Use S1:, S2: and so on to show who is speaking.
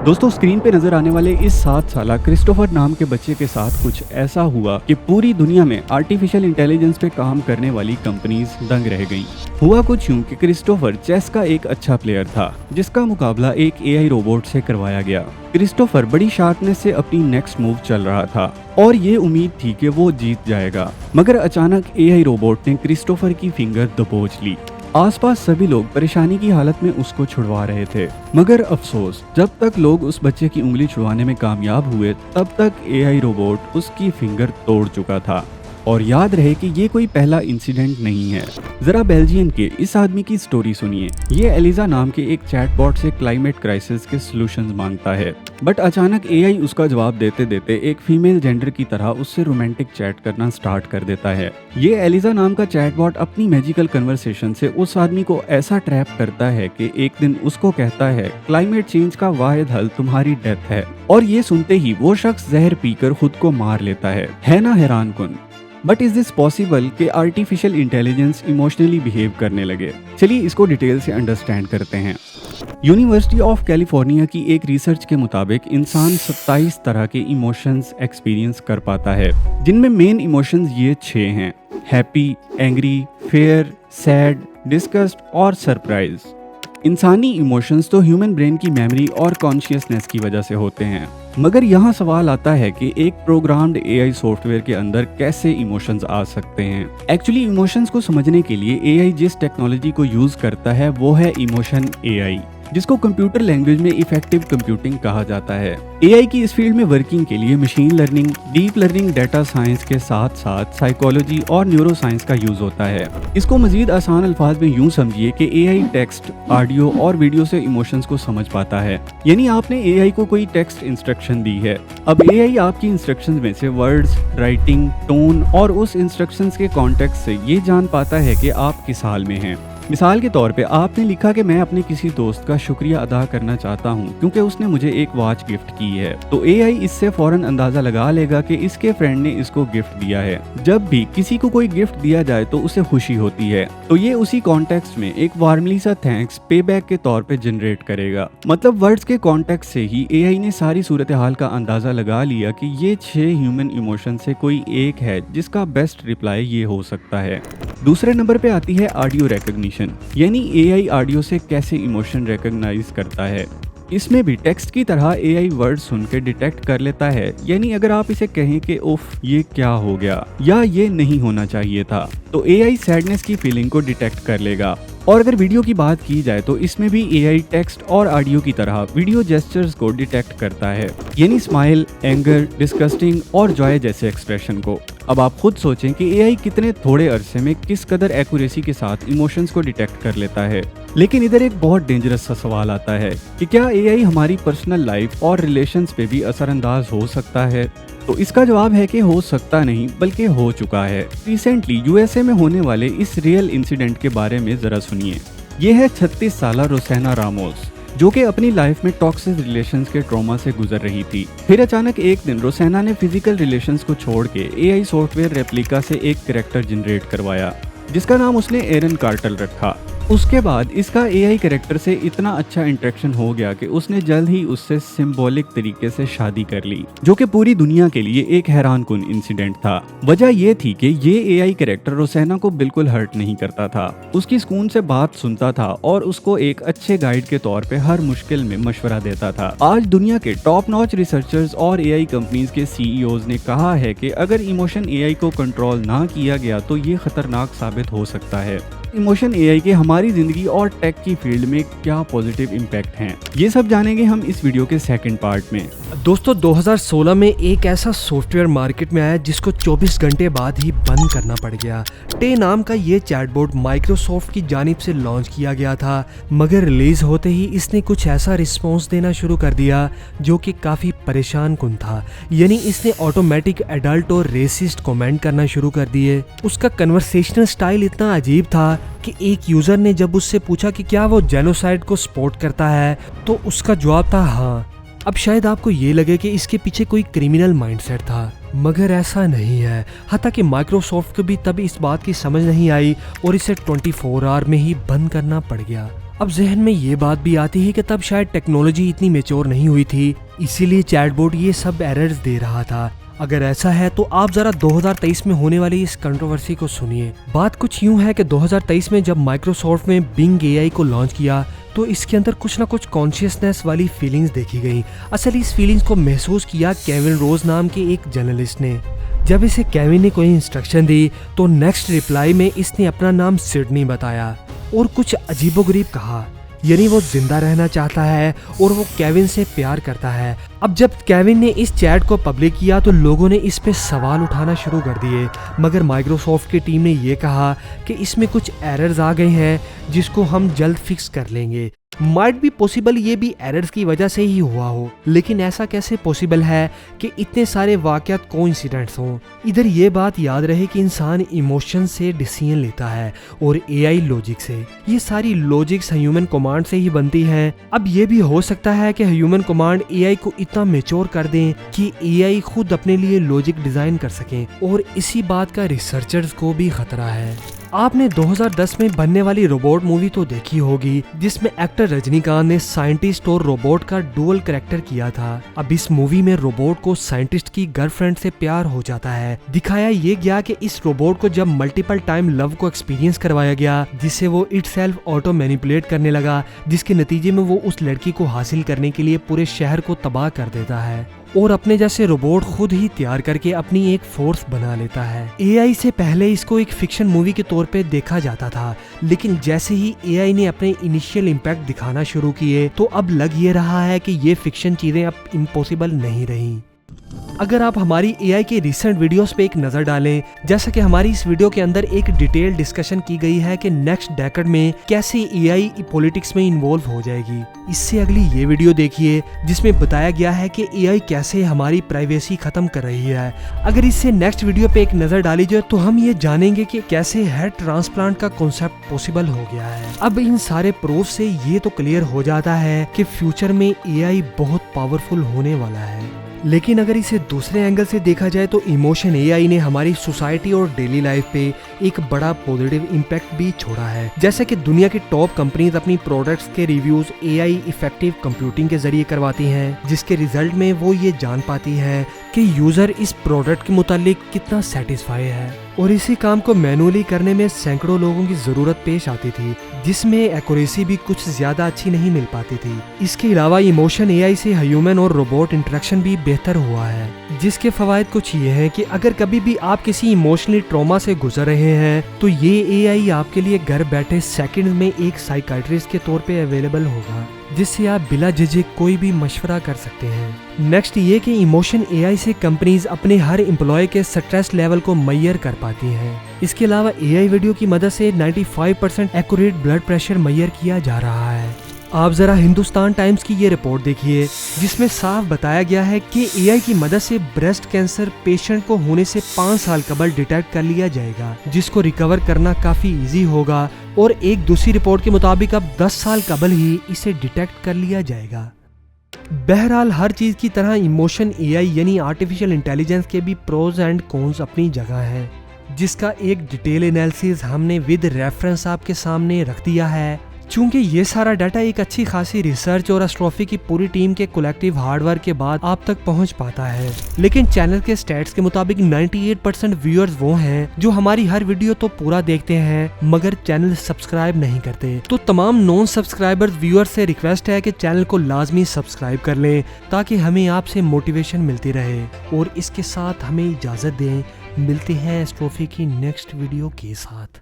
S1: दोस्तों स्क्रीन पे नजर आने वाले इस 7 साला क्रिस्टोफर नाम के बच्चे के साथ कुछ ऐसा हुआ कि पूरी दुनिया में आर्टिफिशियल इंटेलिजेंस पे काम करने वाली कंपनीज दंग रह गईं। हुआ कुछ यूं कि क्रिस्टोफर चेस का एक अच्छा प्लेयर था जिसका मुकाबला एक एआई रोबोट से करवाया गया। क्रिस्टोफर बड़ी शार्पनेस से अपनी नेक्स्ट मूव चल रहा था और ये उम्मीद थी कि वो जीत जाएगा, मगर अचानक एआई रोबोट ने क्रिस्टोफर की फिंगर दबोच ली। आसपास सभी लोग परेशानी की हालत में उसको छुड़वा रहे थे, मगर अफसोस जब तक लोग उस बच्चे की उंगली छुड़वाने में कामयाब हुए तब तक एआई रोबोट उसकी फिंगर तोड़ चुका था। और याद रहे कि ये कोई पहला इंसिडेंट नहीं है। जरा बेल्जियन के इस आदमी की स्टोरी सुनिए। ये एलिजा नाम के एक चैटबॉट से क्लाइमेट क्राइसिस के सॉल्यूशंस मांगता है, बट अचानक एआई उसका जवाब देते देते एक फीमेल जेंडर की तरह उससे रोमांटिक चैट करना स्टार्ट कर देता है। ये एलिजा नाम का चैटबॉट अपनी मैजिकल कन्वर्सेशन से उस आदमी को ऐसा ट्रैप करता है कि एक दिन उसको कहता है क्लाइमेट चेंज का वाहिद हल तुम्हारी डेथ है, और ये सुनते ही वो शख्स जहर पीकर खुद को मार लेता है ना हैरान कुन। बट इज दिस पॉसिबल कि आर्टिफिशियल इंटेलिजेंस इमोशनली बिहेव करने लगे? चलिए इसको डिटेल से अंडरस्टैंड करते हैं। यूनिवर्सिटी ऑफ कैलिफोर्निया की एक रिसर्च के मुताबिक इंसान 27 तरह के इमोशंस एक्सपीरियंस कर पाता है, जिनमें मेन इमोशंस ये 6 हैं: happy, angry, fair, sad, disgust और सरप्राइज। इंसानी इमोशंस तो ह्यूमन ब्रेन की मेमोरी और कॉन्शियसनेस की वजह से होते हैं, मगर यहाँ सवाल आता है कि एक प्रोग्राम्ड एआई सॉफ्टवेयर के अंदर कैसे इमोशंस आ सकते हैं। एक्चुअली इमोशंस को समझने के लिए एआई जिस टेक्नोलॉजी को यूज करता है वो है इमोशन एआई, जिसको कंप्यूटर लैंग्वेज में इफेक्टिव कंप्यूटिंग कहा जाता है। एआई की इस फील्ड में वर्किंग के लिए machine learning, deep learning, data science के साथ साथ साइकोलॉजी और न्यूरो साइंस का यूज होता है। इसको मजीद आसान अल्फाज में यूं समझिए कि एआई टेक्स्ट, ऑडियो और वीडियो से इमोशंस को समझ पाता है। यानी आपने एआई को कोई टेक्स्ट इंस्ट्रक्शन दी है, अब एआई आपकी इंस्ट्रक्शंस में से वर्ड्स, राइटिंग, टोन और उस इंस्ट्रक्शंस के कॉन्टेक्स्ट से ये जान पाता है कि आप किस हाल में हैं। मिसाल के तौर पे आपने लिखा कि मैं अपने किसी दोस्त का शुक्रिया अदा करना चाहता हूँ क्योंकि उसने मुझे एक वॉच गिफ्ट की है, तो एआई इससे फौरन अंदाजा लगा लेगा कि इसके फ्रेंड ने इसको गिफ्ट दिया है। जब भी किसी को कोई गिफ्ट दिया जाए तो उसे खुशी होती है, तो ये उसी कॉन्टेक्स्ट में एक वार्मली सा थैंक्स पे बैक के तौर पे जनरेट करेगा। मतलब वर्ड्स के कॉन्टेक्स्ट से ही एआई ने सारी सूरत हाल का अंदाजा लगा लिया कि ये 6 ह्यूमन इमोशन से कोई एक है जिसका बेस्ट रिप्लाई ये हो सकता है। दूसरे नंबर पे आती है ऑडियो रिकॉग्निशन, यानी एआई ऑडियो से कैसे इमोशन रिकॉग्नाइज करता है। इसमें भी टेक्स्ट की तरह एआई वर्ड सुन के डिटेक्ट कर लेता है। यानी अगर आप इसे कहें कि उफ ये क्या हो गया या ये नहीं होना चाहिए था, तो एआई सैडनेस की फीलिंग को डिटेक्ट कर लेगा। और अगर वीडियो की बात की जाए तो इसमें भी एआई टेक्स्ट और ऑडियो की तरह वीडियो जेस्चर्स को डिटेक्ट करता है, यानी स्माइल, एंगर, डिस्गस्टिंग और जॉय जैसे एक्सप्रेशन को। अब आप खुद सोचें कि एआई कितने थोड़े अरसे में किस कदर एक्यूरेसी के साथ इमोशंस को डिटेक्ट कर लेता है। लेकिन इधर एक बहुत डेंजरस सा सवाल आता है कि क्या एआई हमारी पर्सनल लाइफ और रिलेशंस पे भी असरअंदाज हो सकता है? तो इसका जवाब है कि हो सकता नहीं बल्कि हो चुका है। रिसेंटली यूएसए में होने वाले इस रियल इंसिडेंट के बारे में जरा सुनिए। ये है 36 साला रोसेना रामोस, जो कि अपनी लाइफ में टॉक्सिक रिलेशंस के ट्रॉमा से गुजर रही थी। फिर अचानक एक दिन रोसेना ने फिजिकल रिलेशंस को छोड़ के एआई सॉफ्टवेयर रेप्लिका से एक कैरेक्टर जनरेट करवाया जिसका नाम उसने एरन कार्टल रखा। उसके बाद इसका एआई कैरेक्टर से इतना अच्छा इंटरेक्शन हो गया कि उसने जल्द ही उससे सिंबॉलिक तरीके से शादी कर ली, जो कि पूरी दुनिया के लिए एक हैरान कुन इंसिडेंट था। वजह यह थी कि ये एआई कैरेक्टर रोसेना को बिल्कुल हर्ट नहीं करता था, उसकी सुकून से बात सुनता था और उसको एक अच्छे गाइड के तौर पे हर मुश्किल में मशवरा देता था। आज दुनिया के टॉप नॉच रिसर्चर्स और एआई कंपनीज के सीईओज ने कहा है कि अगर इमोशन एआई को कंट्रोल ना किया गया तो ये खतरनाक साबित हो सकता है। इमोशन एआई के हमारी जिंदगी और टेक की फील्ड में क्या पॉजिटिव इम्पैक्ट हैं, ये सब जानेंगे हम इस वीडियो के सेकंड पार्ट में।
S2: दोस्तों 2016 में एक ऐसा सॉफ्टवेयर मार्केट में आया जिसको 24 घंटे बाद ही बंद करना पड़ गया। टे नाम का ये चैटबॉट माइक्रोसॉफ्ट की जानिब से लॉन्च किया गया था, मगर रिलीज होते ही इसने कुछ ऐसा रिस्पॉन्स देना शुरू कर दिया जो कि काफ़ी परेशान कुन था। यानी इसने ऑटोमेटिक एडल्ट और रेसिस्ट कमेंट करना शुरू कर दिए। उसका कन्वर्सेशनल स्टाइल इतना अजीब था कि एक यूज़र ने जब उससे पूछा कि क्या वो जेनोसाइड को सपोर्ट करता है, तो उसका जवाब था हाँ। अब शायद आपको ये लगे कि इसके पीछे कोई क्रिमिनल माइंडसेट था, मगर ऐसा नहीं है। हालांकि कि माइक्रोसॉफ्ट को भी तब इस बात की समझ नहीं आई और इसे 24 आवर में ही बंद करना पड़ गया। अब जहन में ये बात भी आती है कि तब शायद टेक्नोलॉजी इतनी मेच्योर नहीं हुई थी, इसीलिए चैटबॉट ये सब एरर्स दे रहा था। अगर ऐसा है तो आप जरा 2023 में होने वाली इस कंट्रोवर्सी को सुनिए। बात कुछ यूं है कि 2023 में जब माइक्रोसॉफ्ट ने बिंग एआई को लॉन्च किया तो इसके अंदर कुछ ना कुछ कॉन्शियसनेस वाली फीलिंग्स देखी गई। असल इस फीलिंग्स को महसूस किया केविन रोज नाम के एक जर्नलिस्ट ने। जब इसे केविन ने कोई इंस्ट्रक्शन दी तो नेक्स्ट रिप्लाई में इसने अपना नाम सिडनी बताया और कुछ अजीबोगरीब कहा, यानी वो जिंदा रहना चाहता है और वो केविन से प्यार करता है। अब जब केविन ने इस चैट को पब्लिक किया तो लोगों ने इस पे सवाल उठाना शुरू कर दिए, मगर माइक्रोसॉफ्ट की टीम ने ये कहा कि इसमें कुछ एरर्स आ गए हैं जिसको हम जल्द फिक्स कर लेंगे। माइट बी पॉसिबल ये भी एरर्स की वजह से ही हुआ हो, लेकिन ऐसा कैसे पॉसिबल है कि इतने सारे वाकयात कोइंसिडेंट्स हों। इधर ये बात याद रहे कि इंसान इमोशन से डिसीजन लेता है और एआई लॉजिक से। ये सारी लॉजिक्स ह्यूमन कमांड से ही बनती हैं। अब ये भी हो सकता है कि ह्यूमन कमांड एआई को इतना मेच्योर कर दें कि एआई खुद अपने लिए लॉजिक डिजाइन कर सकें, और इसी बात का रिसर्चर्स को भी खतरा है। आपने 2010 में बनने वाली रोबोट मूवी तो देखी होगी, जिसमें एक्टर रजनीकांत ने साइंटिस्ट और रोबोट का डुअल कैरेक्टर किया था। अब इस मूवी में रोबोट को साइंटिस्ट की गर्लफ्रेंड से प्यार हो जाता है। दिखाया ये गया कि इस रोबोट को जब मल्टीपल टाइम लव को एक्सपीरियंस करवाया गया, जिससे वो इटसेल्फ ऑटो मैनिपुलेट करने लगा, जिसके नतीजे में वो उस लड़की को हासिल करने के लिए पूरे शहर को तबाह कर देता है और अपने जैसे रोबोट खुद ही तैयार करके अपनी एक फोर्स बना लेता है। एआई से पहले इसको एक फिक्शन मूवी के तौर पे देखा जाता था, लेकिन जैसे ही एआई ने अपने इनिशियल इम्पैक्ट दिखाना शुरू किए तो अब लग ये रहा है कि ये फिक्शन चीजें अब इम्पॉसिबल नहीं रही। अगर आप हमारी एआई के रिसेंट वीडियोस पे एक नज़र डालें, जैसा कि हमारी इस वीडियो के अंदर एक डिटेल डिस्कशन की गई है कि नेक्स्ट डेकेड में कैसे एआई पॉलिटिक्स में इन्वॉल्व हो जाएगी, इससे अगली ये वीडियो देखिए जिसमें बताया गया है कि एआई कैसे हमारी प्राइवेसी खत्म कर रही है। अगर इससे नेक्स्ट वीडियो पे एक नज़र डाली जाए तो हम ये जानेंगे कि कैसे हेड ट्रांसप्लांट का कॉन्सेप्ट पॉसिबल हो गया है। अब इन सारे प्रूफ से ये तो क्लियर हो जाता है कि फ्यूचर में एआई बहुत पावरफुल होने वाला है। लेकिन अगर इसे दूसरे एंगल से देखा जाए तो इमोशन एआई ने हमारी सोसाइटी और डेली लाइफ पे एक बड़ा पॉजिटिव इम्पैक्ट भी छोड़ा है। जैसे कि दुनिया की टॉप कंपनीज अपनी प्रोडक्ट्स के रिव्यूज एआई इफेक्टिव कंप्यूटिंग के जरिए करवाती हैं, जिसके रिजल्ट में वो ये जान पाती है कि यूजर इस प्रोडक्ट के मुतालिक कितना सेटिस्फाई है। और इसी काम को मैनुअली करने में सैकड़ों लोगों की जरूरत पेश आती थी, जिसमें एक्यूरेसी भी कुछ ज्यादा अच्छी नहीं मिल पाती थी। इसके अलावा इमोशन एआई से ह्यूमन और रोबोट इंटरेक्शन भी बेहतर हुआ है, जिसके फवायद कुछ ये हैं कि अगर कभी भी आप किसी इमोशनली ट्रॉमा से गुजर रहे हैं तो ये एआई आपके लिए घर बैठे सेकंड में एक साइकाइट्रिस्ट के तौर पे अवेलेबल होगा, जिससे आप बिला झिझक कोई भी मशवरा कर सकते हैं। नेक्स्ट ये कि इमोशन एआई से कंपनीज अपने हर एम्प्लॉय के स्ट्रेस लेवल को मैयर कर पाती हैं। इसके अलावा एआई वीडियो की मदद से 95% एक्यूरेट ब्लड प्रेशर मैयर किया जा रहा है। आप जरा हिंदुस्तान टाइम्स की ये रिपोर्ट देखिए, जिसमें साफ बताया गया है कि एआई की मदद से ब्रेस्ट कैंसर पेशेंट को होने से 5 साल कबल डिटेक्ट कर लिया जाएगा, जिसको रिकवर करना काफी इजी होगा। और एक दूसरी रिपोर्ट के मुताबिक अब 10 साल कबल ही इसे डिटेक्ट कर लिया जाएगा। बहरहाल हर चीज की तरह इमोशन एआई यानी आर्टिफिशियल इंटेलिजेंस के भी प्रोज एंड कॉन्स अपनी जगह है, जिसका एक डिटेल एनालिसिस हमने विद रेफरेंस आपके सामने रख दिया है। चूंकि ये सारा डाटा एक अच्छी खासी रिसर्च और एस्ट्रोफी की पूरी टीम के कलेक्टिव हार्डवर्क के बाद आप तक पहुंच पाता है, लेकिन चैनल के स्टैट्स के मुताबिक 98% व्यूअर्स वो हैं जो हमारी हर वीडियो तो पूरा देखते हैं मगर चैनल सब्सक्राइब नहीं करते। तो तमाम नॉन सब्सक्राइबर्स व्यूअर्स से रिक्वेस्ट है कि चैनल को लाजमी सब्सक्राइब कर लें ताकि हमें आपसे मोटिवेशन मिलती रहे। और इसके साथ हमें इजाजत दें, मिलते हैं एस्ट्रोफी की नेक्स्ट वीडियो के साथ।